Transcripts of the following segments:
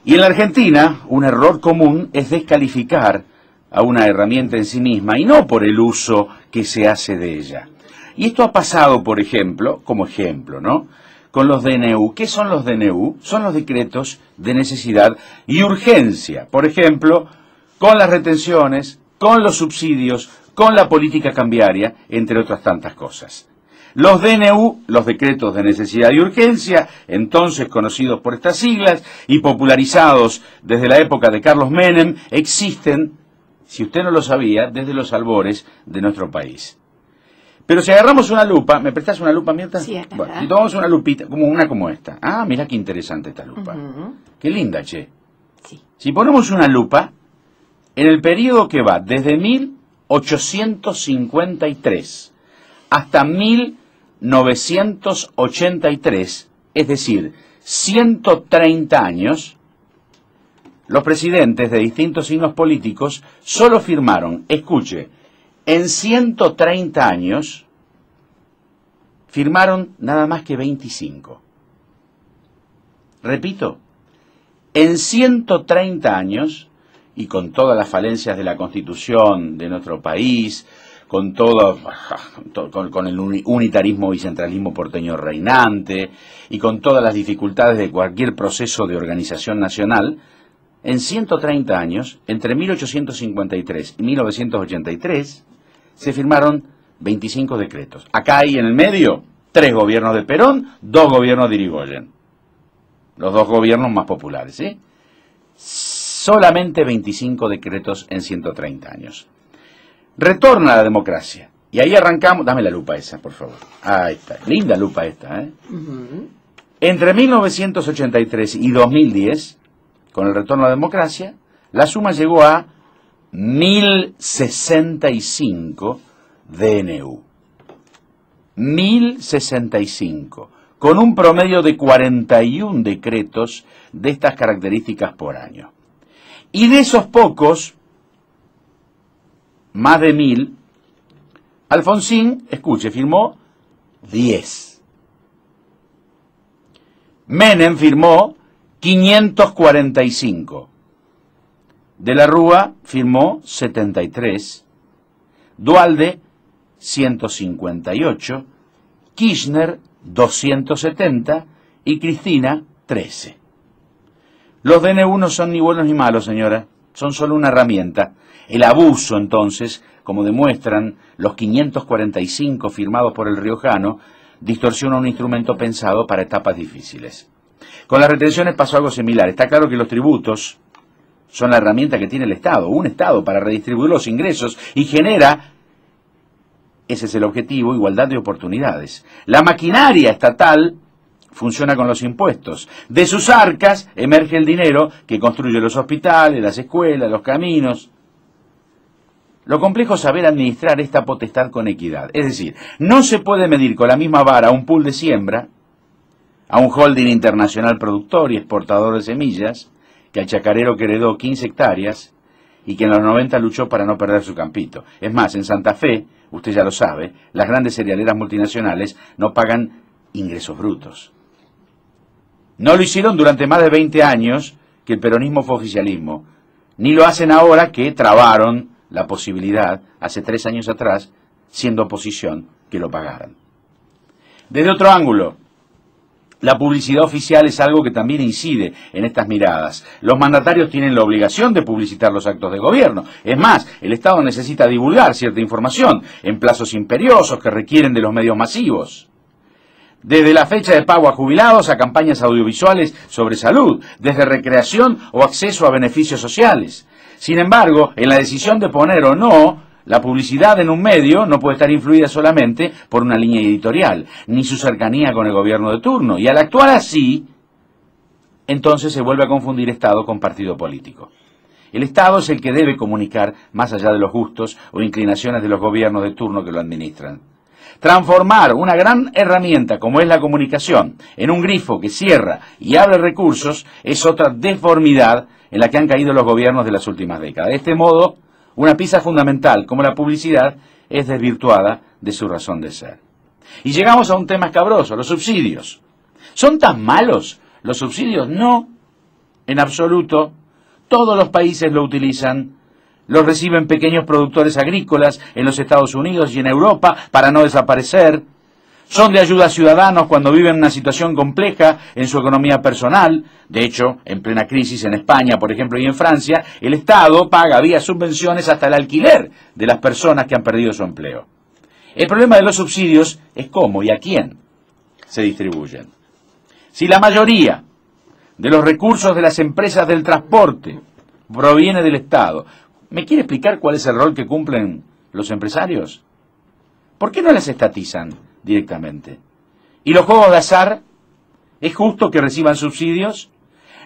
Y en la Argentina, un error común es descalificar a una herramienta en sí misma y no por el uso que se hace de ella. Y esto ha pasado, por ejemplo, como ejemplo, ¿no?, con los DNU. ¿Qué son los DNU? Son los decretos de necesidad y urgencia. Por ejemplo, con las retenciones, con los subsidios, con la política cambiaria, entre otras tantas cosas. Los DNU, los decretos de necesidad y urgencia, entonces conocidos por estas siglas y popularizados desde la época de Carlos Menem, existen, si usted no lo sabía, desde los albores de nuestro país. Pero si agarramos una lupa, ¿me prestás una lupa, Mirta? Sí, bueno, si tomamos una lupita, como esta. Ah, mira qué interesante esta lupa. Qué linda, che. Sí. Si ponemos una lupa, en el periodo que va desde 1853 hasta 1983, es decir, 130 años, los presidentes de distintos signos políticos solo firmaron, escuche, en 130 años, firmaron nada más que 25. Repito, en 130 años, y con todas las falencias de la Constitución de nuestro país, con el unitarismo y centralismo porteño reinante, y con todas las dificultades de cualquier proceso de organización nacional, en 130 años, entre 1853 y 1983, se firmaron 25 decretos. Acá hay en el medio 3 gobiernos de Perón, 2 gobiernos de Irigoyen. Los 2 gobiernos más populares, ¿sí? Solamente 25 decretos en 130 años. Retorna a la democracia. Y ahí arrancamos. Dame la lupa esa, por favor. Ahí está. Linda lupa esta, ¿eh? Entre 1983 y 2010, con el retorno a la democracia, la suma llegó a 1065 DNU. 1065, con un promedio de 41 decretos de estas características por año. Y de esos pocos, más de 1000, Alfonsín, escuche, firmó 10. Menem firmó 545. De la Rúa firmó 73, Duhalde 158, Kirchner 270 y Cristina 13. Los DNU no son ni buenos ni malos, señora, son solo una herramienta. El abuso, entonces, como demuestran los 545 firmados por el riojano, distorsiona un instrumento pensado para etapas difíciles. Con las retenciones pasó algo similar. Está claro que los tributos son la herramienta que tiene el Estado, un Estado para redistribuir los ingresos y genera, ese es el objetivo, igualdad de oportunidades. La maquinaria estatal funciona con los impuestos. De sus arcas emerge el dinero que construye los hospitales, las escuelas, los caminos. Lo complejo es saber administrar esta potestad con equidad. Es decir, no se puede medir con la misma vara a un pool de siembra, a un holding internacional productor y exportador de semillas, que al chacarero que heredó 15 hectáreas y que en los 90 luchó para no perder su campito. Es más, en Santa Fe, usted ya lo sabe, las grandes cerealeras multinacionales no pagan ingresos brutos. No lo hicieron durante más de 20 años que el peronismo fue oficialismo, ni lo hacen ahora que trabaron la posibilidad, hace 3 años atrás, siendo oposición, que lo pagaran. Desde otro ángulo, la publicidad oficial es algo que también incide en estas miradas. Los mandatarios tienen la obligación de publicitar los actos de gobierno. Es más, el Estado necesita divulgar cierta información en plazos imperiosos que requieren de los medios masivos. Desde la fecha de pago a jubilados a campañas audiovisuales sobre salud, desde recreación o acceso a beneficios sociales. Sin embargo, en la decisión de poner o no la publicidad en un medio no puede estar influida solamente por una línea editorial, ni su cercanía con el gobierno de turno. Y al actuar así, entonces se vuelve a confundir Estado con partido político. El Estado es el que debe comunicar más allá de los gustos o inclinaciones de los gobiernos de turno que lo administran. Transformar una gran herramienta como es la comunicación en un grifo que cierra y abre recursos es otra deformidad en la que han caído los gobiernos de las últimas décadas. De este modo, una pieza fundamental como la publicidad es desvirtuada de su razón de ser. Y llegamos a un tema escabroso, los subsidios. ¿Son tan malos los subsidios? No. En absoluto. Todos los países lo utilizan. Los reciben pequeños productores agrícolas en los Estados Unidos y en Europa para no desaparecer. Son de ayuda a ciudadanos cuando viven una situación compleja en su economía personal. De hecho, en plena crisis en España, por ejemplo, y en Francia, el Estado paga vía subvenciones hasta el alquiler de las personas que han perdido su empleo. El problema de los subsidios es cómo y a quién se distribuyen. Si la mayoría de los recursos de las empresas del transporte proviene del Estado, ¿me quiere explicar cuál es el rol que cumplen los empresarios? ¿Por qué no las estatizan directamente? ¿Y los juegos de azar? ¿Es justo que reciban subsidios?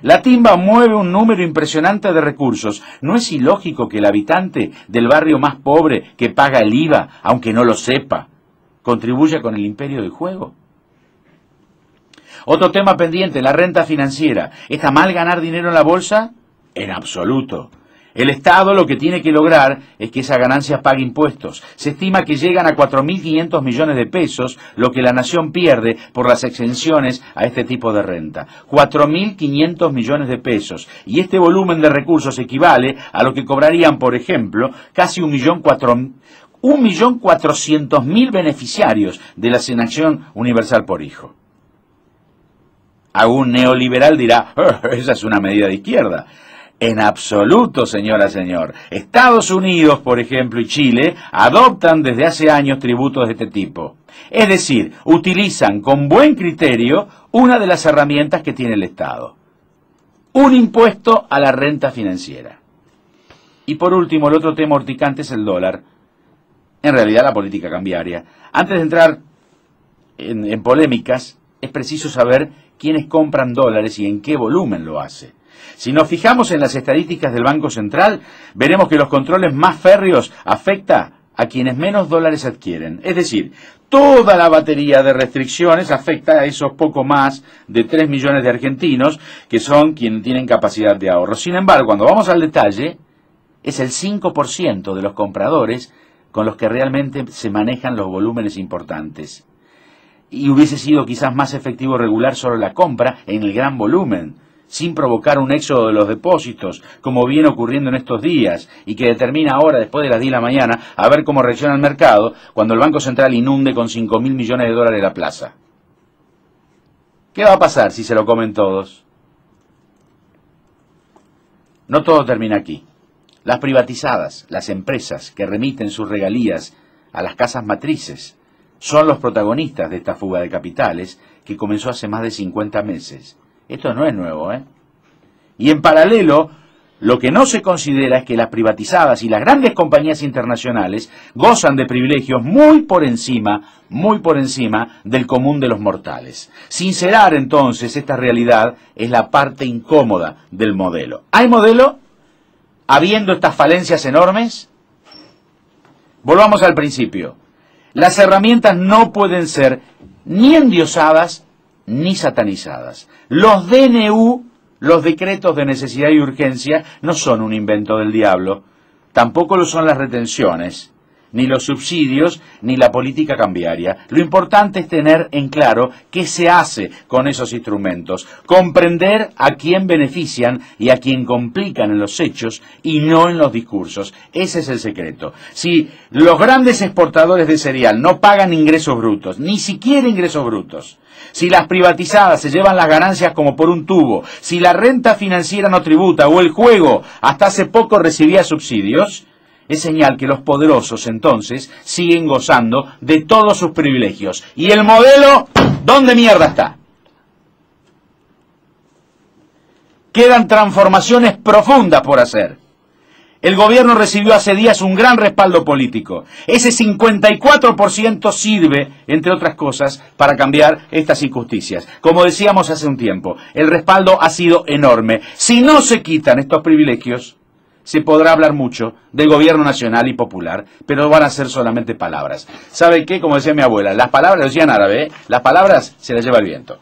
La timba mueve un número impresionante de recursos. ¿No es ilógico que el habitante del barrio más pobre que paga el IVA, aunque no lo sepa, contribuya con el imperio del juego? Otro tema pendiente, la renta financiera. ¿Está mal ganar dinero en la bolsa? En absoluto. El Estado lo que tiene que lograr es que esa ganancia pague impuestos. Se estima que llegan a 4.500 millones de pesos lo que la nación pierde por las exenciones a este tipo de renta. 4.500 millones de pesos. Y este volumen de recursos equivale a lo que cobrarían, por ejemplo, casi 1.400.000 beneficiarios de la asignación universal por hijo. Algún neoliberal dirá, esa es una medida de izquierda. En absoluto, señora, señor. Estados Unidos, por ejemplo, y Chile adoptan desde hace años tributos de este tipo. Es decir, utilizan con buen criterio una de las herramientas que tiene el Estado. Un impuesto a la renta financiera. Y por último, el otro tema urticante es el dólar. En realidad, la política cambiaria. Antes de entrar en polémicas, es preciso saber quiénes compran dólares y en qué volumen lo hace. Si nos fijamos en las estadísticas del Banco Central, veremos que los controles más férreos afectan a quienes menos dólares adquieren. Es decir, toda la batería de restricciones afecta a esos poco más de 3 millones de argentinos, que son quienes tienen capacidad de ahorro. Sin embargo, cuando vamos al detalle, es el 5% de los compradores con los que realmente se manejan los volúmenes importantes. Y hubiese sido quizás más efectivo regular solo la compra en el gran volumen, sin provocar un éxodo de los depósitos, como viene ocurriendo en estos días, y que determina ahora, después de las 10 de la mañana, a ver cómo reacciona el mercado, cuando el Banco Central inunde con 5.000 millones de dólares la plaza. ¿Qué va a pasar si se lo comen todos? No todo termina aquí. Las privatizadas, las empresas que remiten sus regalías a las casas matrices, son los protagonistas de esta fuga de capitales que comenzó hace más de 50 meses. Esto no es nuevo, ¿eh? Y en paralelo, lo que no se considera es que las privatizadas y las grandes compañías internacionales gozan de privilegios muy por encima del común de los mortales. Sincerar entonces esta realidad es la parte incómoda del modelo. ¿Hay modelo? Habiendo estas falencias enormes. Volvamos al principio. Las herramientas no pueden ser ni endiosadas ni satanizadas. Los DNU, los decretos de necesidad y urgencia, no son un invento del diablo. Tampoco lo son las retenciones, ni los subsidios, ni la política cambiaria. Lo importante es tener en claro qué se hace con esos instrumentos, comprender a quién benefician y a quién complican en los hechos y no en los discursos. Ese es el secreto. Si los grandes exportadores de cereal no pagan ingresos brutos, ni siquiera ingresos brutos, si las privatizadas se llevan las ganancias como por un tubo, si la renta financiera no tributa o el juego hasta hace poco recibía subsidios, es señal que los poderosos entonces siguen gozando de todos sus privilegios. ¿Y el modelo dónde mierda está? Quedan transformaciones profundas por hacer. El gobierno recibió hace días un gran respaldo político. Ese 54% sirve, entre otras cosas, para cambiar estas injusticias. Como decíamos hace un tiempo, el respaldo ha sido enorme. Si no se quitan estos privilegios, se podrá hablar mucho del gobierno nacional y popular, pero van a ser solamente palabras. ¿Sabe qué? Como decía mi abuela, las palabras, lo decía en árabe, las palabras se las lleva el viento.